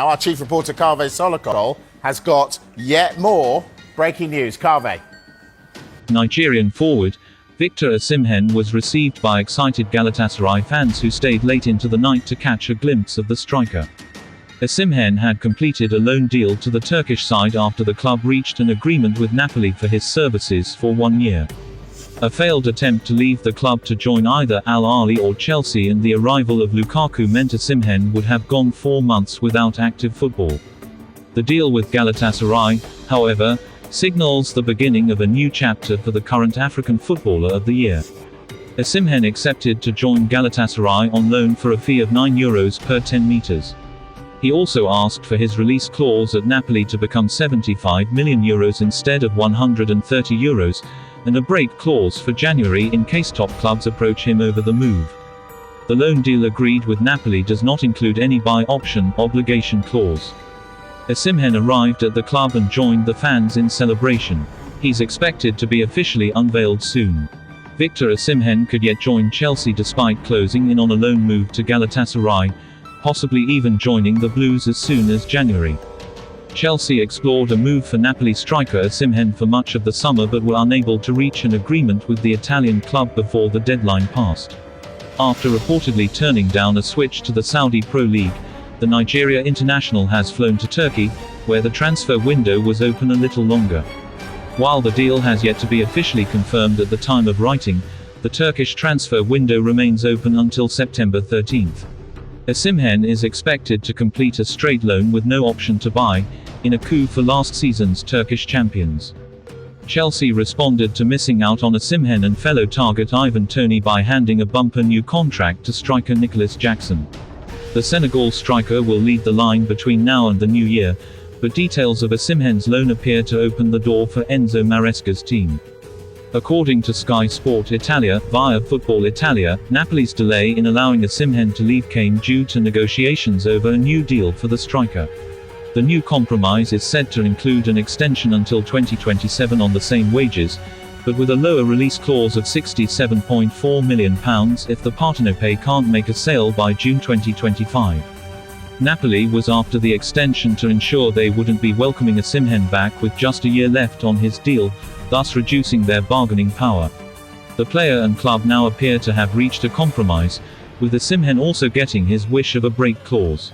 Our chief reporter, Kaveh Solokol, has got yet more breaking news. Kaveh. Nigerian forward Victor Osimhen was received by excited Galatasaray fans who stayed late into the night to catch a glimpse of the striker. Osimhen had completed a loan deal to the Turkish side after the club reached an agreement with Napoli for his services for 1 year. A failed attempt to leave the club to join either Ahli or Chelsea and the arrival of Lukaku meant Osimhen would have gone 4 months without active football. The deal with Galatasaray, however, signals the beginning of a new chapter for the current African Footballer of the Year. Osimhen accepted to join Galatasaray on loan for a fee of €9 per 10 meters. He also asked for his release clause at Napoli to become €75 million instead of €130, and a break clause for January in case top clubs approach him over the move. The loan deal agreed with Napoli does not include any buy option obligation clause. Osimhen arrived at the club and joined the fans in celebration. He's expected to be officially unveiled soon. Victor Osimhen could yet join Chelsea despite closing in on a loan move to Galatasaray, possibly even joining the Blues as soon as January. Chelsea explored a move for Napoli striker Osimhen for much of the summer but were unable to reach an agreement with the Italian club before the deadline passed. After reportedly turning down a switch to the Saudi Pro League, the Nigeria international has flown to Turkey, where the transfer window was open a little longer. While the deal has yet to be officially confirmed at the time of writing, the Turkish transfer window remains open until September 13th. Osimhen is expected to complete a straight loan with no option to buy, in a coup for last season's Turkish champions. Chelsea responded to missing out on Osimhen and fellow target Ivan Toney by handing a bumper new contract to striker Nicholas Jackson. The Senegal striker will lead the line between now and the new year, but details of Osimhen's loan appear to open the door for Enzo Maresca's team. According to Sky Sport Italia, via Football Italia, Napoli's delay in allowing Osimhen to leave came due to negotiations over a new deal for the striker. The new compromise is said to include an extension until 2027 on the same wages, but with a lower release clause of £67.4 million if the Partenopei can't make a sale by June 2025. Napoli was after the extension to ensure they wouldn't be welcoming Osimhen back with just a year left on his deal, thus reducing their bargaining power. The player and club now appear to have reached a compromise, with Osimhen also getting his wish of a break clause.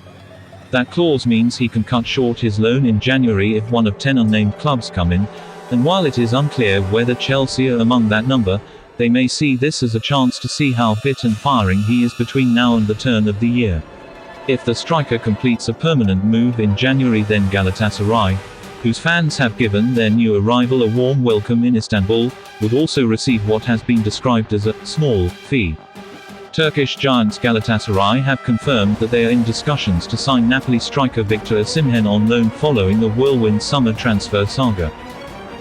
That clause means he can cut short his loan in January if one of 10 unnamed clubs come in, and while it is unclear whether Chelsea are among that number, they may see this as a chance to see how fit and firing he is between now and the turn of the year. If the striker completes a permanent move in January, then Galatasaray, whose fans have given their new arrival a warm welcome in Istanbul, would also receive what has been described as a small fee. Turkish giants Galatasaray have confirmed that they are in discussions to sign Napoli striker Victor Osimhen on loan following a whirlwind summer transfer saga.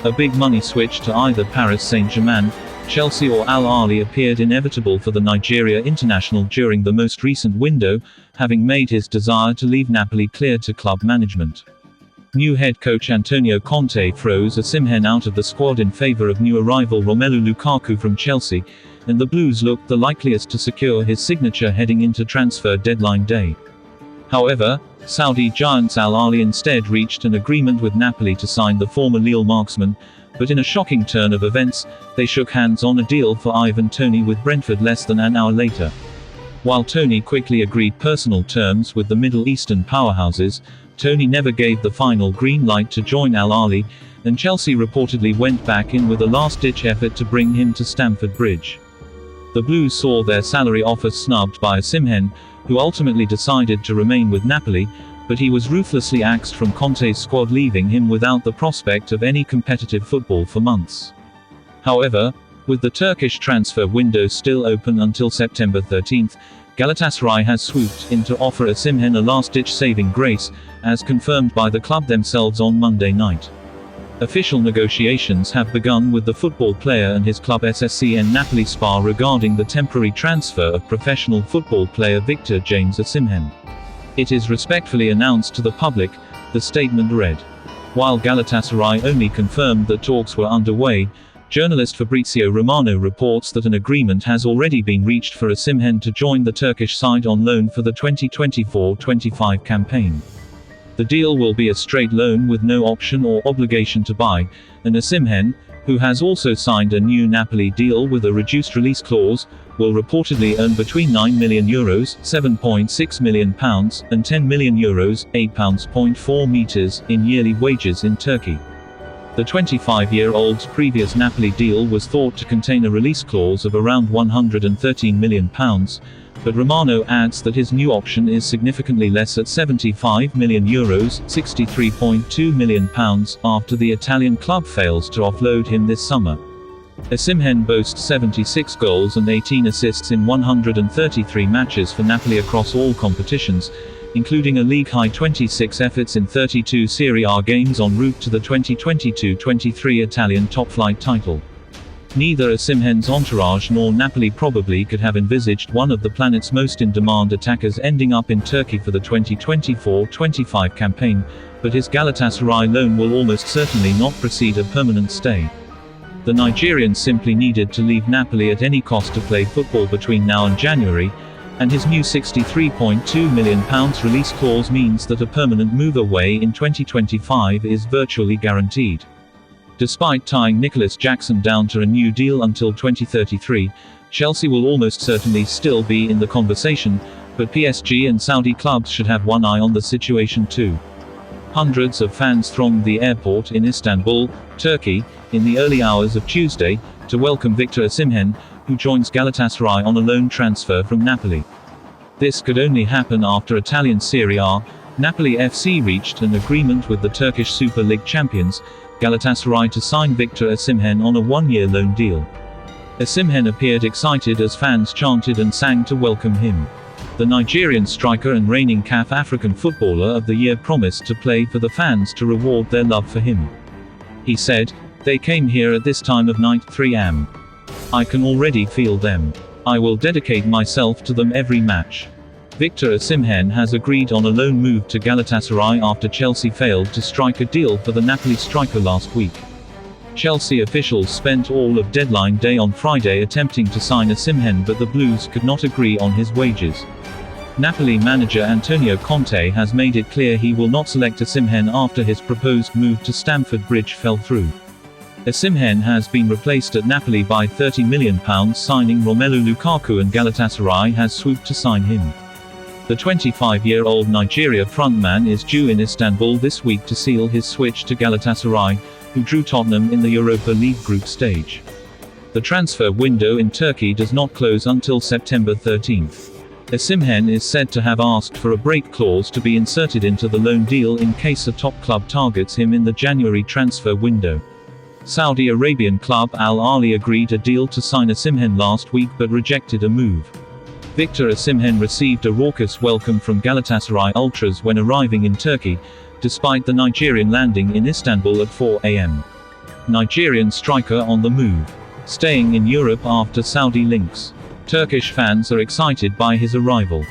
A big money switch to either Paris Saint-Germain, Chelsea or Al Ahli appeared inevitable for the Nigeria international during the most recent window, having made his desire to leave Napoli clear to club management. New head coach Antonio Conte froze Osimhen out of the squad in favour of new arrival Romelu Lukaku from Chelsea, and the Blues looked the likeliest to secure his signature heading into transfer deadline day. However, Saudi giants Al Ahli instead reached an agreement with Napoli to sign the former Lille marksman, but in a shocking turn of events, they shook hands on a deal for Ivan Toney with Brentford less than an hour later. While Toney quickly agreed personal terms with the Middle Eastern powerhouses, Toney never gave the final green light to join Al Ahli, and Chelsea reportedly went back in with a last-ditch effort to bring him to Stamford Bridge. The Blues saw their salary offer snubbed by Osimhen, who ultimately decided to remain with Napoli, but he was ruthlessly axed from Conte's squad, leaving him without the prospect of any competitive football for months. However, with the Turkish transfer window still open until September 13th, Galatasaray has swooped in to offer Osimhen a last-ditch saving grace, as confirmed by the club themselves on Monday night. Official negotiations have begun with the football player and his club SSCN Napoli Spa regarding the temporary transfer of professional football player Victor James Osimhen. It is respectfully announced to the public, the statement read. While Galatasaray only confirmed that talks were underway, journalist Fabrizio Romano reports that an agreement has already been reached for Osimhen to join the Turkish side on loan for the 2024-25 campaign. The deal will be a straight loan with no option or obligation to buy, and Osimhen, who has also signed a new Napoli deal with a reduced release clause, will reportedly earn between €9 million £7.6 million, and €10 million £8.4 meters in yearly wages in Turkey. The 25-year-old's previous Napoli deal was thought to contain a release clause of around £113 million, but Romano adds that his new option is significantly less at €75 million £63.2 million after the Italian club fails to offload him this summer. Osimhen boasts 76 goals and 18 assists in 133 matches for Napoli across all competitions, including a league-high 26 efforts in 32 Serie A games en route to the 2022-23 Italian top-flight title. Neither Osimhen's entourage nor Napoli probably could have envisaged one of the planet's most in-demand attackers ending up in Turkey for the 2024-25 campaign, but his Galatasaray loan will almost certainly not precede a permanent stay. The Nigerian simply needed to leave Napoli at any cost to play football between now and January, and his new £63.2 million release clause means that a permanent move away in 2025 is virtually guaranteed. Despite tying Nicholas Jackson down to a new deal until 2033, Chelsea will almost certainly still be in the conversation, but PSG and Saudi clubs should have one eye on the situation too. Hundreds of fans thronged the airport in Istanbul, Turkey, in the early hours of Tuesday, to welcome Victor Osimhen, who joins Galatasaray on a loan transfer from Napoli. This could only happen after Italian Serie A, Napoli FC reached an agreement with the Turkish Super League champions, Galatasaray, to sign Victor Osimhen on a one-year loan deal. Osimhen appeared excited as fans chanted and sang to welcome him. The Nigerian striker and reigning CAF African Footballer of the Year promised to play for the fans to reward their love for him. He said, "They came here at this time of night, 3 am. I can already feel them. I will dedicate myself to them every match." Victor Osimhen has agreed on a loan move to Galatasaray after Chelsea failed to strike a deal for the Napoli striker last week. Chelsea officials spent all of deadline day on Friday attempting to sign Osimhen, but the Blues could not agree on his wages. Napoli manager Antonio Conte has made it clear he will not select Osimhen after his proposed move to Stamford Bridge fell through. Osimhen has been replaced at Napoli by £30 million signing Romelu Lukaku, and Galatasaray has swooped to sign him. The 25-year-old Nigeria frontman is due in Istanbul this week to seal his switch to Galatasaray, who drew Tottenham in the Europa League group stage. The transfer window in Turkey does not close until September 13th. Osimhen is said to have asked for a break clause to be inserted into the loan deal in case a top club targets him in the January transfer window. Saudi Arabian club Al Ahli agreed a deal to sign Osimhen last week but rejected a move. Victor Osimhen received a raucous welcome from Galatasaray ultras when arriving in Turkey, despite the Nigerian landing in Istanbul at 4 am. Nigerian striker on the move. Staying in Europe after Saudi links. Turkish fans are excited by his arrival.